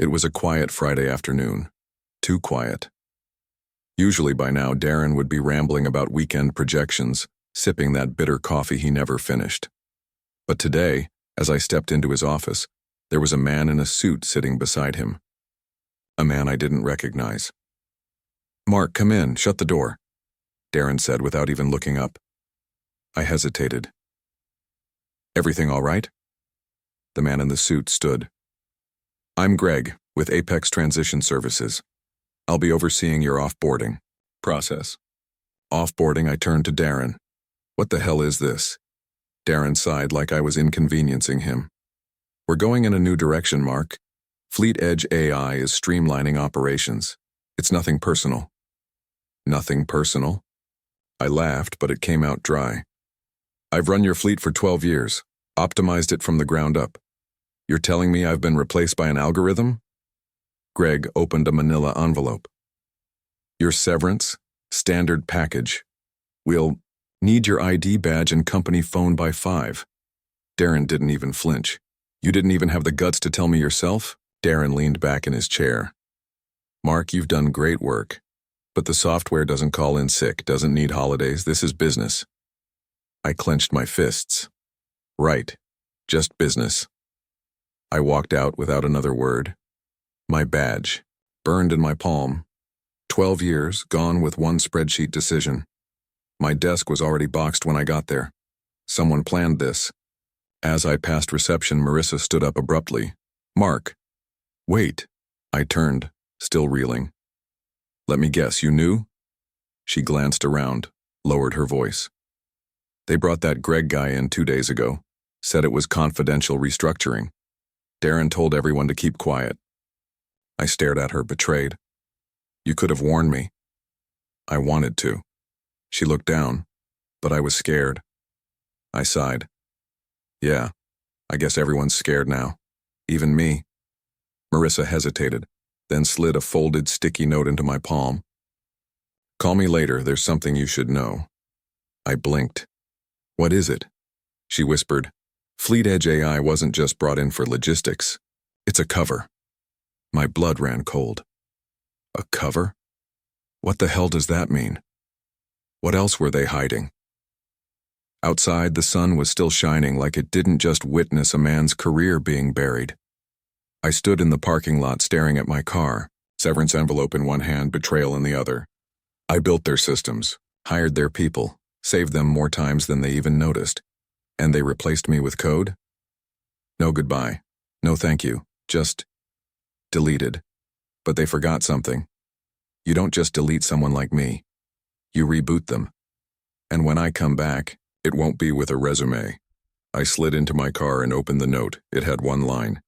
It was a quiet Friday afternoon. Too quiet. Usually by now, Darren would be rambling about weekend projections, sipping that bitter coffee he never finished. But today, as I stepped into his office, there was a man in a suit sitting beside him. A man I didn't recognize. "Mark, come in, shut the door," Darren said without even looking up. I hesitated. "Everything all right?" The man in the suit stood. "I'm Greg, with Apex Transition Services. I'll be overseeing your off-boarding process." Off-boarding, I turned to Darren. "What the hell is this?" Darren sighed like I was inconveniencing him. "We're going in a new direction, Mark. Fleet Edge AI is streamlining operations. It's nothing personal." "Nothing personal?" I laughed, but it came out dry. "I've run your fleet for 12 years, optimized it from the ground up. You're telling me I've been replaced by an algorithm?" Greg opened a manila envelope. "Your severance, standard package. We'll need your ID badge and company phone by 5. Darren didn't even flinch. "You didn't even have the guts to tell me yourself?" Darren leaned back in his chair. "Mark, you've done great work. But the software doesn't call in sick, doesn't need holidays. This is business." I clenched my fists. "Right. Just business." I walked out without another word. My badge, burned in my palm. 12 years, gone with one spreadsheet decision. My desk was already boxed when I got there. Someone planned this. As I passed reception, Marissa stood up abruptly. "Mark." "Wait." I turned, still reeling. "Let me guess, you knew?" She glanced around, lowered her voice. "They brought that Greg guy in 2 days ago. Said it was confidential restructuring. Darren told everyone to keep quiet." I stared at her, betrayed. "You could have warned me." "I wanted to." She looked down, but I was scared. I sighed. "Yeah, I guess everyone's scared now. Even me." Marissa hesitated, then slid a folded sticky note into my palm. "Call me later, there's something you should know." I blinked. "What is it?" She whispered. "Fleet Edge AI wasn't just brought in for logistics. It's a cover." My blood ran cold. A cover? What the hell does that mean? What else were they hiding? Outside, the sun was still shining like it didn't just witness a man's career being buried. I stood in the parking lot staring at my car, severance envelope in one hand, betrayal in the other. I built their systems, hired their people, saved them more times than they even noticed. And they replaced me with code? No goodbye. No thank you. Just deleted. But they forgot something. You don't just delete someone like me. You reboot them. And when I come back, it won't be with a resume. I slid into my car and opened the note. It had one line.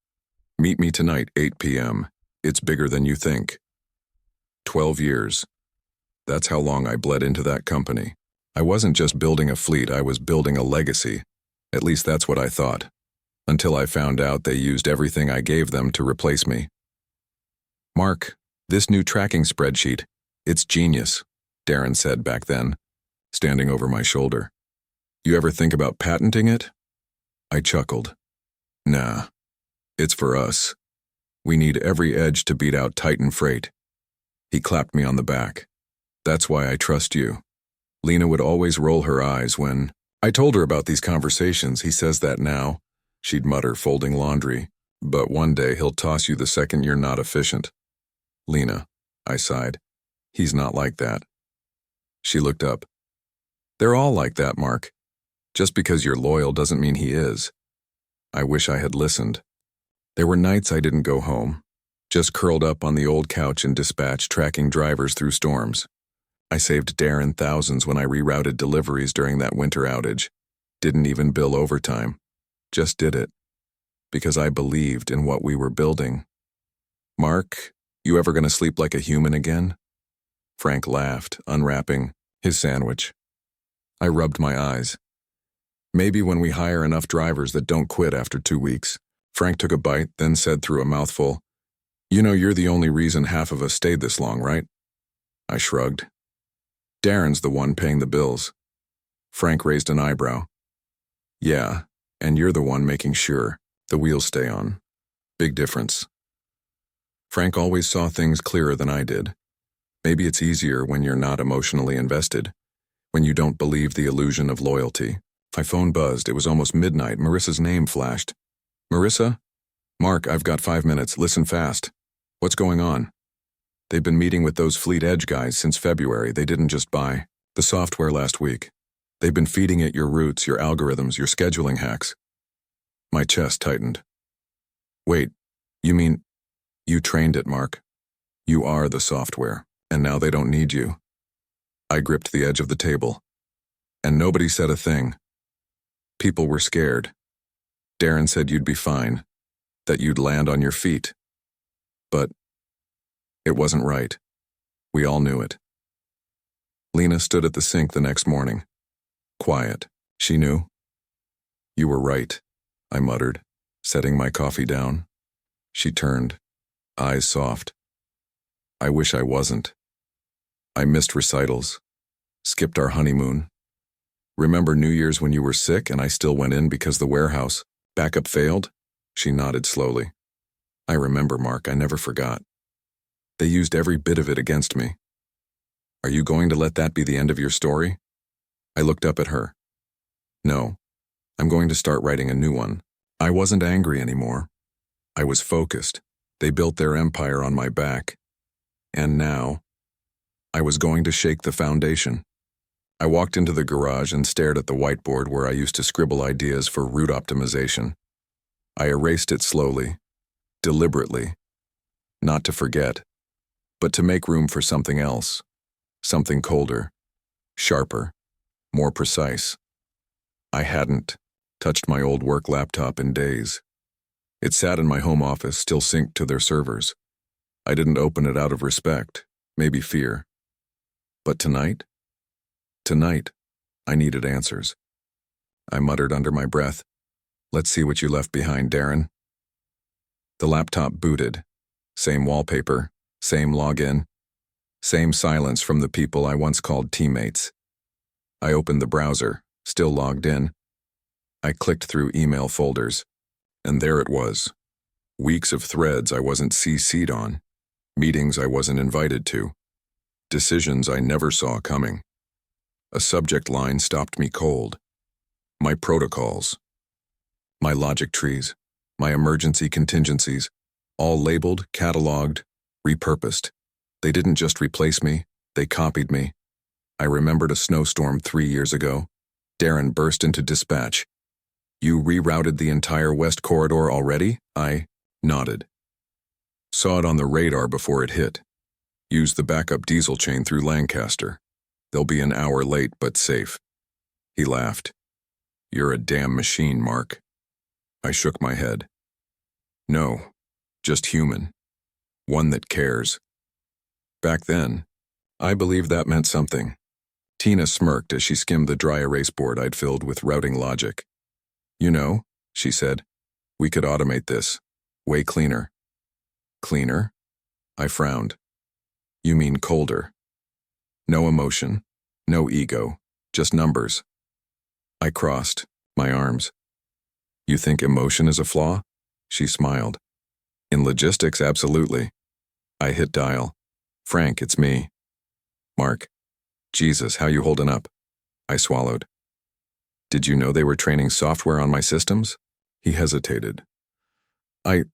"Meet me tonight, 8 p.m. It's bigger than you think." 12 years. That's how long I bled into that company. I wasn't just building a fleet, I was building a legacy. At least that's what I thought. Until I found out they used everything I gave them to replace me. "Mark, this new tracking spreadsheet, it's genius," Darren said back then, standing over my shoulder. "You ever think about patenting it?" I chuckled. "Nah. It's for us. We need every edge to beat out Titan Freight." He clapped me on the back. "That's why I trust you." Lena would always roll her eyes when I told her about these conversations. "He says that now," she'd mutter, folding laundry. "But one day he'll toss you the second you're not efficient." "Lena," I sighed. "He's not like that." She looked up. "They're all like that, Mark. Just because you're loyal doesn't mean he is." I wish I had listened. There were nights I didn't go home, just curled up on the old couch in dispatch, tracking drivers through storms. I saved Darren thousands when I rerouted deliveries during that winter outage. Didn't even bill overtime. Just did it. Because I believed in what we were building. "Mark, you ever gonna sleep like a human again?" Frank laughed, unwrapping his sandwich. I rubbed my eyes. "Maybe when we hire enough drivers that don't quit after 2 weeks." Frank took a bite, then said through a mouthful, "You know you're the only reason half of us stayed this long, right?" I shrugged. "Darren's the one paying the bills." Frank raised an eyebrow. "Yeah, and you're the one making sure the wheels stay on. Big difference." Frank always saw things clearer than I did. Maybe it's easier when you're not emotionally invested, when you don't believe the illusion of loyalty. My phone buzzed. It was almost midnight. Marissa's name flashed. Marissa? Mark, I've got 5 minutes. Listen fast. What's going on? They've been meeting with those Fleet Edge guys since February. They didn't just buy the software last week. They've been feeding it your routes, your algorithms, your scheduling hacks. My chest tightened. Wait, you mean you trained it, Mark? You are the software, and now they don't need you. I gripped the edge of the table, and nobody said a thing. People were scared. Darren said you'd be fine, that you'd land on your feet. But it wasn't right. We all knew it. Lena stood at the sink the next morning. Quiet. She knew. You were right, I muttered, setting my coffee down. She turned, eyes soft. I wish I wasn't. I missed recitals, skipped our honeymoon. Remember New Year's when you were sick and I still went in because the warehouse backup failed? She nodded slowly. I remember, Mark. I never forgot. They used every bit of it against me. Are you going to let that be the end of your story? I looked up at her. No, I'm going to start writing a new one. I wasn't angry anymore. I was focused. They built their empire on my back. And now, I was going to shake the foundation. I walked into the garage and stared at the whiteboard where I used to scribble ideas for route optimization. I erased it slowly, deliberately, not to forget, but to make room for something else, something colder, sharper, more precise. I hadn't touched my old work laptop in days. It sat in my home office, still synced to their servers. I didn't open it out of respect, maybe fear. But tonight, I needed answers. I muttered under my breath, "Let's see what you left behind, Darren." The laptop booted. Same wallpaper, same login, same silence from the people I once called teammates. I opened the browser, still logged in. I clicked through email folders, and there it was. Weeks of threads I wasn't CC'd on, meetings I wasn't invited to, decisions I never saw coming. A subject line stopped me cold. My protocols, my logic trees, my emergency contingencies, all labeled, cataloged, repurposed. They didn't just replace me, they copied me. I remembered a snowstorm 3 years ago. Darren burst into dispatch. You rerouted the entire West Corridor already? I nodded. Saw it on the radar before it hit. Used the backup diesel chain through Lancaster. They'll be an hour late, but safe. He laughed. You're a damn machine, Mark. I shook my head. No, just human. One that cares. Back then, I believed that meant something. Tina smirked as she skimmed the dry erase board I'd filled with routing logic. You know, she said, we could automate this. Way cleaner. Cleaner? I frowned. You mean colder. No emotion, no ego, just numbers. I crossed my arms. You think emotion is a flaw? She smiled. In logistics, absolutely. I hit dial. Frank, it's me. Mark. Jesus, how you holding up? I swallowed. Did you know they were training software on my systems? He hesitated. I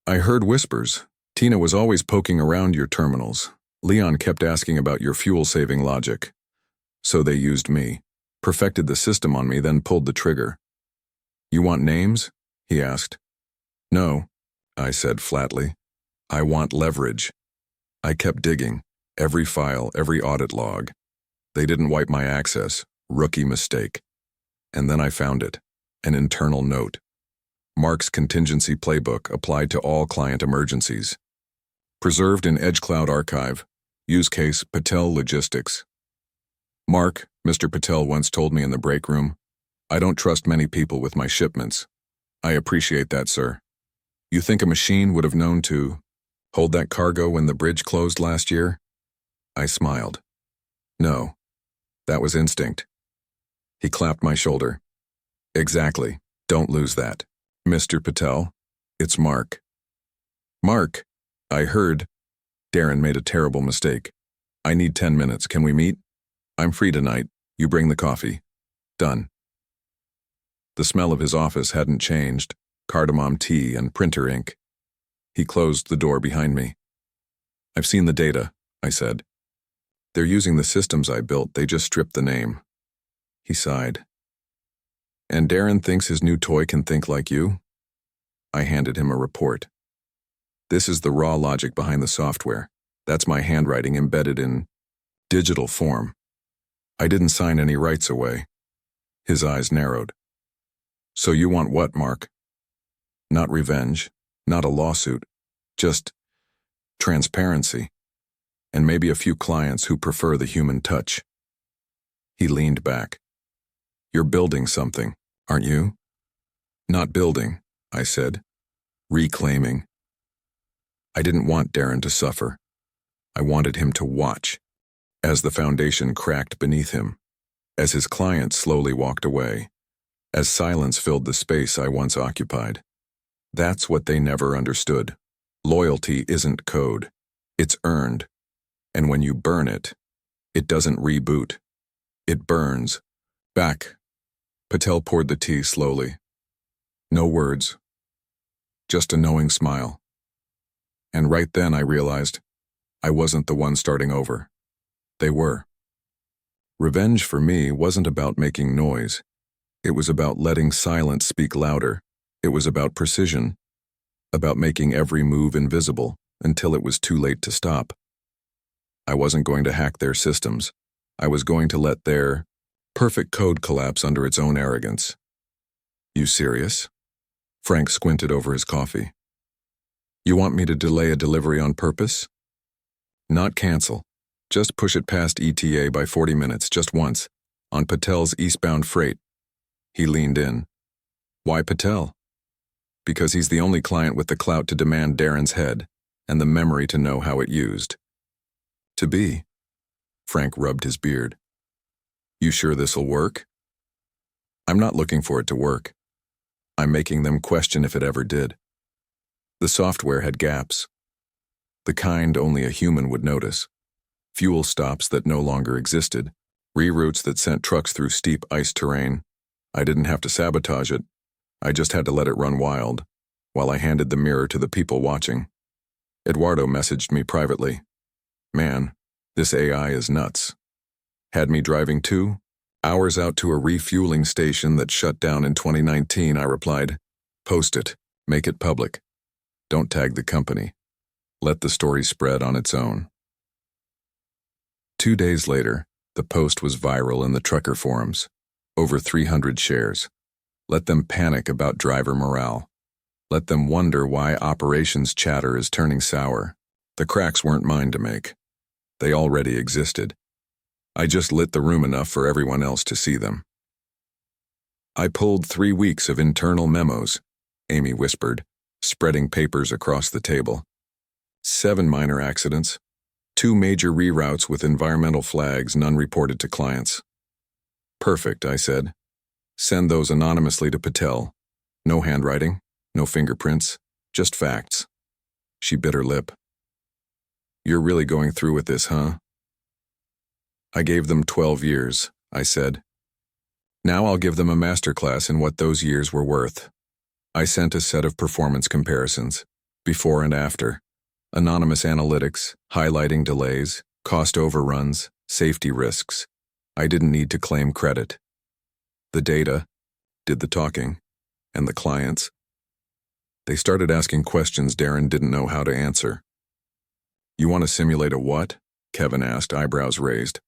heard whispers. Tina was always poking around your terminals. Leon kept asking about your fuel-saving logic. So they used me, perfected the system on me, then pulled the trigger. You want names? He asked. No, I said flatly. I want leverage. I kept digging, every file, every audit log. They didn't wipe my access, rookie mistake. And then I found it, an internal note. Mark's contingency playbook applied to all client emergencies. Preserved in Edge Cloud Archive, use case Patel Logistics. Mark, Mr. Patel once told me in the break room, I don't trust many people with my shipments. I appreciate that, sir. You think a machine would have known to hold that cargo when the bridge closed last year? I smiled. No, that was instinct. He clapped my shoulder. Exactly. Don't lose that. Mr. Patel, it's Mark. Mark, I heard. Darren made a terrible mistake. I need 10 minutes. Can we meet? I'm free tonight. You bring the coffee. Done. The smell of his office hadn't changed. Cardamom tea and printer ink. He closed the door behind me. I've seen the data, I said. They're using the systems I built. They just stripped the name. He sighed. And Darren thinks his new toy can think like you? I handed him a report. This is the raw logic behind the software. That's my handwriting embedded in digital form. I didn't sign any rights away. His eyes narrowed. So you want what, Mark? Not revenge, not a lawsuit, just transparency, and maybe a few clients who prefer the human touch. He leaned back. You're building something, aren't you? Not building, I said. Reclaiming. I didn't want Darren to suffer. I wanted him to watch, as the foundation cracked beneath him, as his clients slowly walked away, as silence filled the space I once occupied. That's what they never understood. Loyalty isn't code. It's earned. And when you burn it, it doesn't reboot. It burns. Back. Patel poured the tea slowly. No words. Just a knowing smile. And right then I realized I wasn't the one starting over. They were. Revenge for me wasn't about making noise. It was about letting silence speak louder. It was about precision, about making every move invisible until it was too late to stop. I wasn't going to hack their systems. I was going to let their perfect code collapse under its own arrogance. You serious? Frank squinted over his coffee. You want me to delay a delivery on purpose? Not cancel. Just push it past ETA by 40 minutes, just once, on Patel's eastbound freight. He leaned in. Why Patel? Because he's the only client with the clout to demand Darren's head, and the memory to know how it used. To be. Frank rubbed his beard. You sure this'll work? I'm not looking for it to work. I'm making them question if it ever did. The software had gaps. The kind only a human would notice. Fuel stops that no longer existed. Reroutes that sent trucks through steep ice terrain. I didn't have to sabotage it. I just had to let it run wild, while I handed the mirror to the people watching. Eduardo messaged me privately. Man, this AI is nuts. Had me driving 2 hours out to a refueling station that shut down in 2019, I replied. Post it. Make it public. Don't tag the company. Let the story spread on its own. 2 days later, the post was viral in the trucker forums. Over 300 shares. Let them panic about driver morale. Let them wonder why operations chatter is turning sour. The cracks weren't mine to make. They already existed. I just lit the room enough for everyone else to see them. I pulled 3 weeks of internal memos, Amy whispered, spreading papers across the table. 7 minor accidents. 2 major reroutes with environmental flags, none reported to clients. Perfect, I said. Send those anonymously to Patel. No handwriting, no fingerprints, just facts. She bit her lip. You're really going through with this, huh? I gave them 12 years, I said. Now I'll give them a masterclass in what those years were worth. I sent a set of performance comparisons, before and after. Anonymous analytics, highlighting delays, cost overruns, safety risks. I didn't need to claim credit. The data did the talking, and the clients. They started asking questions Darren didn't know how to answer. You want to simulate a what? Kevin asked, eyebrows raised.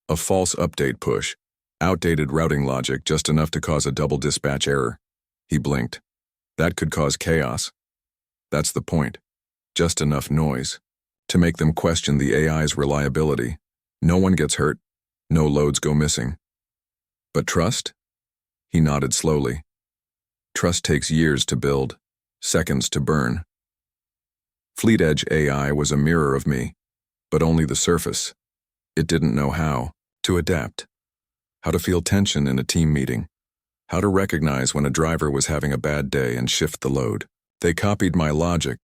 A false update push. Outdated routing logic, just enough to cause a double dispatch error. He blinked. That could cause chaos. That's the point. Just enough noise to make them question the AI's reliability. No one gets hurt. No loads go missing. But trust? He nodded slowly. Trust takes years to build, seconds to burn. Fleet Edge AI was a mirror of me, but only the surface. It didn't know how to adapt, how to feel tension in a team meeting, how to recognize when a driver was having a bad day and shift the load. They copied my logic,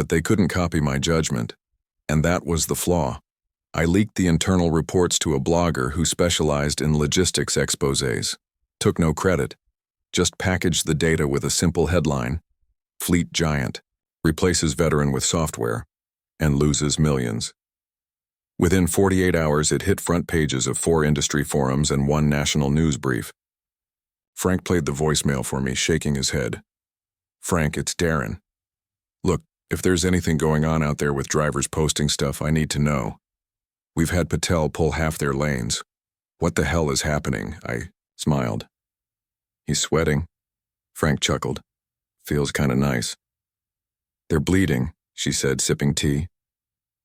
But they couldn't copy my judgment, and that was the flaw. I leaked the internal reports to a blogger who specialized in logistics exposés. Took no credit, just packaged the data with a simple headline: Fleet Giant replaces veteran with software and loses millions. Within 48 hours, it hit front pages of 4 industry forums and 1 national news brief. Frank played the voicemail for me, shaking his head. "Frank, it's Darren. Look, if there's anything going on out there with drivers posting stuff, I need to know. We've had Patel pull half their lanes. What the hell is happening?" I smiled. "He's sweating." Frank chuckled. "Feels kinda nice." "They're bleeding," she said, sipping tea.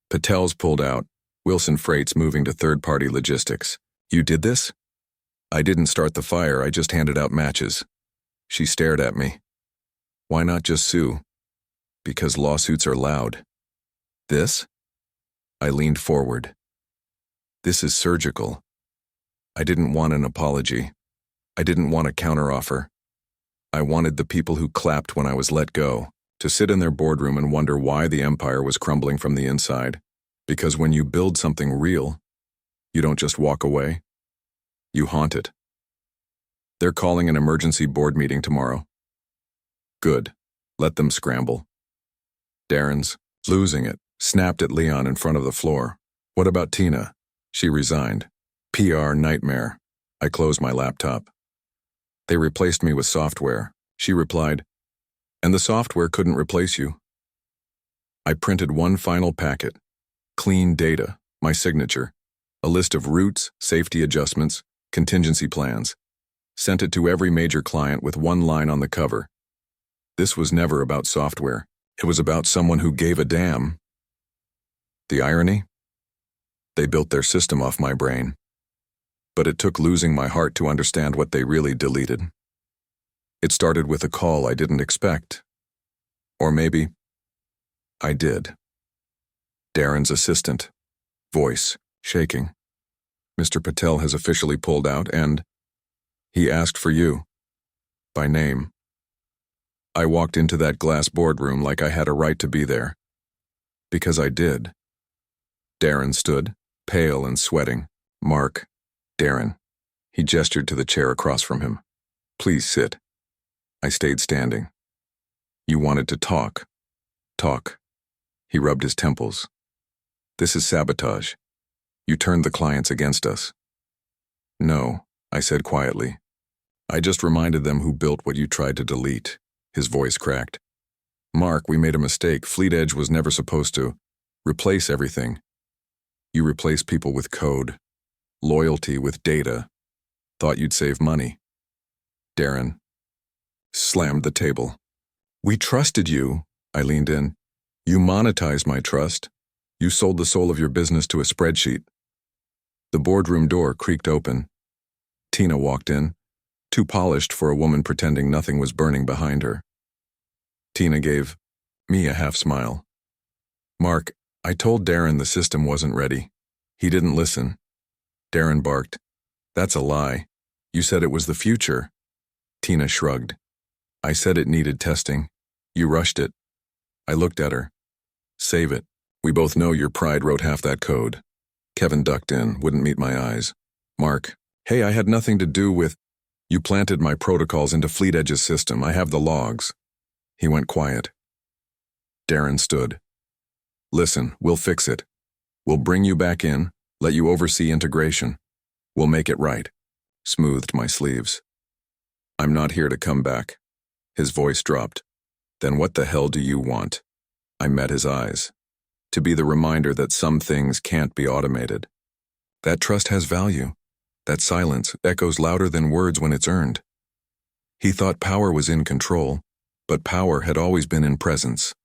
"Patel's pulled out. Wilson Freight's moving to third-party logistics. You did this?" "I didn't start the fire, I just handed out matches." She stared at me. "Why not just sue?" "Because lawsuits are loud." "This?" I leaned forward. "This is surgical." I didn't want an apology. I didn't want a counteroffer. I wanted the people who clapped when I was let go to sit in their boardroom and wonder why the empire was crumbling from the inside. Because when you build something real, you don't just walk away. You haunt it. "They're calling an emergency board meeting tomorrow." "Good. Let them scramble." Darren's losing it, snapped at Leon in front of the floor. "What about Tina?" "She resigned. PR nightmare." I closed my laptop. "They replaced me with software." She replied, "And the software couldn't replace you." I printed one final packet. Clean data, my signature, a list of routes, safety adjustments, contingency plans. Sent it to every major client with one line on the cover. This was never about software. It was about someone who gave a damn. The irony? They built their system off my brain. But it took losing my heart to understand what they really deleted. It started with a call I didn't expect. Or maybe I did. Darren's assistant. Voice shaking. "Mr. Patel has officially pulled out and he asked for you. By name." I walked into that glass boardroom like I had a right to be there. Because I did. Darren stood, pale and sweating. "Mark." "Darren." He gestured to the chair across from him. "Please sit." I stayed standing. "You wanted to talk." "Talk." He rubbed his temples. "This is sabotage. You turned the clients against us." "No," I said quietly. "I just reminded them who built what you tried to delete." His voice cracked. "Mark, we made a mistake. Fleet Edge was never supposed to replace everything. You replace people with code, loyalty with data. Thought you'd save money." Darren slammed the table. "We trusted you." I leaned in. "You monetized my trust. You sold the soul of your business to a spreadsheet." The boardroom door creaked open. Tina walked in, too polished for a woman pretending nothing was burning behind her. Tina gave me a half smile. "Mark, I told Darren the system wasn't ready. He didn't listen." Darren barked. "That's a lie. You said it was the future." Tina shrugged. "I said it needed testing. You rushed it." I looked at her. "Save it. We both know your pride wrote half that code." Kevin ducked in, wouldn't meet my eyes. "Mark, hey, I had nothing to do with... You planted my protocols into Fleet Edge's system. I have the logs." He went quiet. Darren stood. "Listen, we'll fix it. We'll bring you back in, let you oversee integration. We'll make it right." Smoothed my sleeves. "I'm not here to come back." His voice dropped. "Then what the hell do you want?" I met his eyes. "To be the reminder that some things can't be automated. That trust has value. That silence echoes louder than words when it's earned." He thought power was in control, but power had always been in presence,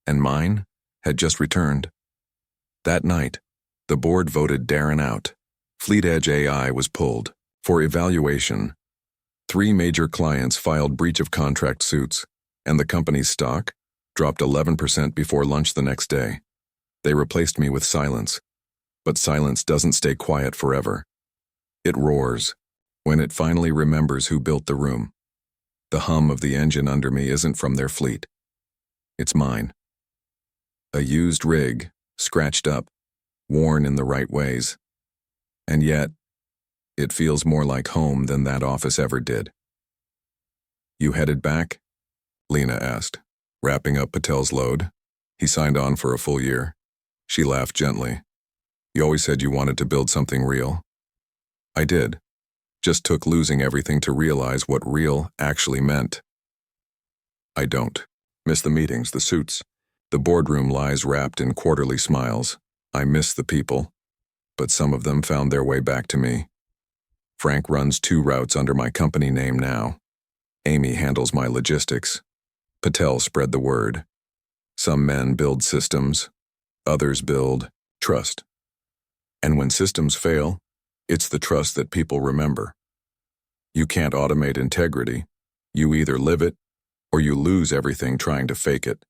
and mine had just returned. That night, the board voted Darren out. Fleet Edge AI was pulled. For evaluation, 3 major clients filed breach of contract suits, and the company's stock dropped 11% before lunch the next day. They replaced me with silence, but silence doesn't stay quiet forever. It roars when it finally remembers who built the room. The hum of the engine under me isn't from their fleet. It's mine. A used rig, scratched up, worn in the right ways. And yet, it feels more like home than that office ever did. You headed back? Lena asked, wrapping up Patel's load. He signed on for a full year. She laughed gently. You always said you wanted to build something real. I did. Just took losing everything to realize what real actually meant. I don't. Miss the meetings, the suits. The boardroom lies wrapped in quarterly smiles. I miss the people, but some of them found their way back to me. Frank runs 2 routes under my company name now. Amy handles my logistics. Patel spread the word. Some men build systems, others build trust. And when systems fail, it's the trust that people remember. You can't automate integrity. You either live it, or you lose everything trying to fake it.